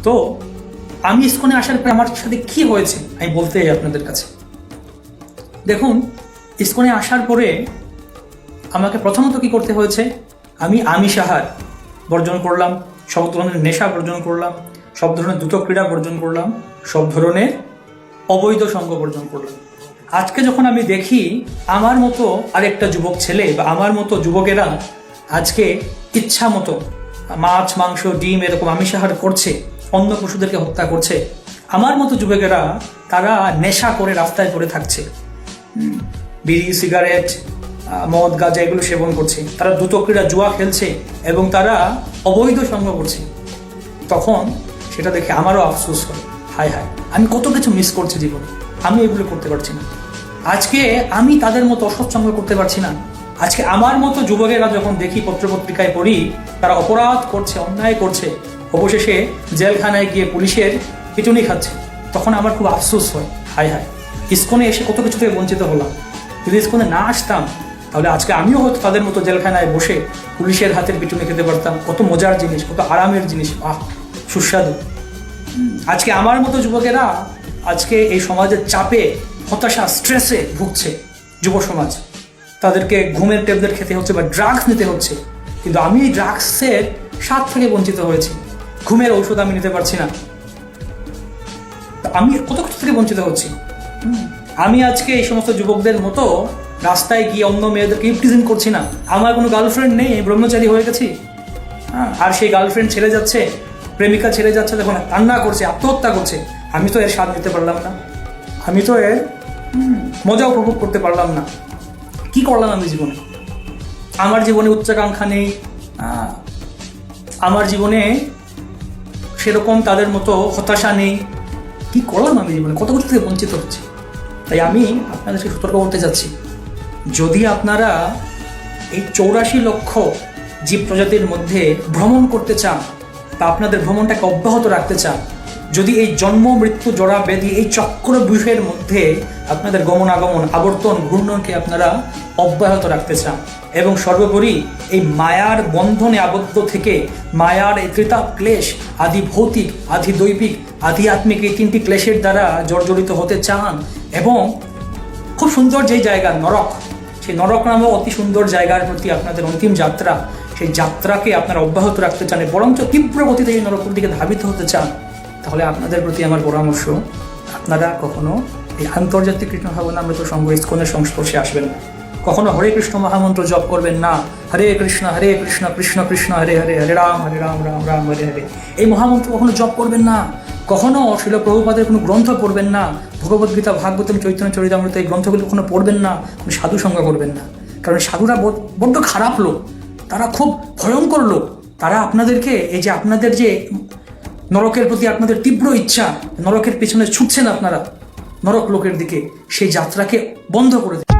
তো আমি ইসকনে আসার পরে আমার সাথে কি হয়েছে আমি বলতে চাই আপনাদের কাছে। দেখুন, ইসকনে আসার পরে আমাকে প্রথমত কি করতে হয়েছে, আমি আমিষ আহার বর্জন করলাম, সব ধরনের নেশা বর্জন করলাম, সব ধরনের দ্রুত ক্রীড়া বর্জন করলাম, সব ধরনের অবৈধ সঙ্গ বর্জন করলাম। আজকে যখন আমি দেখি আমার মতো আরেকটা যুবক ছেলে বা আমার মতো যুবকেরা আজকে ইচ্ছা মতো মাছ, মাংস, ডিম এরকম আমিষ আহার করছে, অন্য পশুদেরকে হত্যা করছে, আমার মতো যুবকেরা তারা নেশা করে রাস্তায় পড়ে থাকছে, বিড়ি, সিগারেট, মদ, গাঁজা এগুলো সেবন করছে, তারা দ্রুত ক্রীড়া, জুয়া খেলছে এবং তারা অবৈধ সঙ্গ করছে, তখন সেটা দেখে আমারও আফসোস হয়, হায় হায় আমি কত কিছু মিস করছি জীবনে, আমি এগুলো করতে পারছি না। আজকে আমি তাদের মতো অসৎসঙ্গ করতে পারছি না। আজকে আমার মতো যুবকেরা যখন দেখি পত্রপত্রিকায় পড়ি তারা অপরাধ করছে, অন্যায় করছে, অবশেষে জেলখানায় গিয়ে পুলিশের পিটুনি খাচ্ছে, তখন আমার খুব আফসোস হয়, হায় হায় ইসকনে এসে কত কিছু থেকে বঞ্চিত হলাম। যদি ইসকনে না আসতাম তাহলে আজকে আমিও হয়তো তাদের মতো জেলখানায় বসে পুলিশের হাতের পিটুনি খেতে পারতাম। কত মজার জিনিস, কত আরামের জিনিস, সুস্বাদু। আজকে আমার মতো যুবকেরা আজকে এই সমাজের চাপে, হতাশা, স্ট্রেসে ভুগছে। যুব সমাজ, তাদেরকে ঘুমের ট্যাবলেট খেতে হচ্ছে বা ড্রাগস নিতে হচ্ছে, কিন্তু আমি এই ড্রাগসের স্বাদ থেকে বঞ্চিত হয়েছি। ঘুমের ঔষধ আমি নিতে পারছি না, আমি কত কিছু থেকে বঞ্চিত হচ্ছি। আমি আজকে এই সমস্ত যুবকদের মতো রাস্তায় গিয়ে অন্য মেয়েদেরকে ইপটিজিং করছি না। আমার কোনো গার্লফ্রেন্ড নেই, ব্রহ্মচারী হয়ে গেছি, আর সেই গার্লফ্রেন্ড ছেড়ে যাচ্ছে, প্রেমিকা ছেড়ে যাচ্ছে, যখন কান্না করছে, আত্মহত্যা করছে, আমি তো এর স্বাদ নিতে পারলাম না, আমি তো এর মজা উপভোগ করতে পারলাম না। কি করলাম আমি জীবনে? আমার জীবনে উচ্চাকাঙ্ক্ষা নেই, আমার জীবনে সেরকম তাদের মতো হতাশা নেই। কি করলাম আমি জীবনে? কত কিছু থেকে বঞ্চিত হচ্ছে। তাই আমি আপনাদেরকে সতর্ক করতে চাচ্ছি, যদি আপনারা এই 84 লক্ষ জীব প্রজাতির মধ্যে ভ্রমণ করতে চান বা আপনাদের ভ্রমণটাকে অব্যাহত রাখতে চান, যদি এই জন্ম, মৃত্যু, জরা, ব্যাধি, এই চক্রব্যূহের মধ্যে আপনাদের গমনাগমন, আবর্তন, ঘূর্ণনকে আপনারা অব্যাহত রাখতে চান এবং সর্বোপরি এই মায়ার বন্ধনে আবদ্ধ থেকে মায়ার এই ত্রিতাপ ক্লেশ, আদি ভৌতিক, আদি দৈবিক, আদি আত্মিক, এই 3টি ক্লেশের দ্বারা জর্জরিত হতে চান এবং খুব সুন্দর যেই জায়গা নরক, সেই নরক নামে অতি সুন্দর জায়গার প্রতি আপনাদের অন্তিম যাত্রা, সেই যাত্রাকে আপনারা অব্যাহত রাখতে চান, বরঞ্চ তীব্র গতিতে এই নরকের দিকে ধাবিত হতে চান, তাহলে আপনাদের প্রতি আমার পরামর্শ, আপনারা কখনো এই আন্তর্জাতিক কৃষ্ণ ভাবনামৃত সংঘ ইসকনের সংস্পর্শে আসবেন না। কখনো হরে কৃষ্ণ মহামন্ত্র জপ করবেন না। হরে কৃষ্ণ কৃষ্ণ কৃষ্ণ হরে হরে, হরে রাম রাম রাম হরে হরে, এই মহামন্ত্র কখনো জপ করবেন না। কখনো শিল প্রভুপাদের কোনো গ্রন্থ পড়বেন না। ভগবদ্গীতা, ভাগবতম, চৈতন্য চরিতামৃত এই গ্রন্থগুলো কখনো পড়বেন না। সাধু সঙ্গ করবেন না, কারণ সাধুরা বড্ড খারাপ লোক, তারা খুব ভয়ঙ্কর লোক। তারা আপনাদেরকে, এই যে আপনাদের যে নরকের প্রতি আপনাদের তীব্র ইচ্ছা, নরকের পিছনে ছুটছেন আপনারা নরক লোকের দিকে, সেই যাত্রাকে বন্ধ করে দেয়।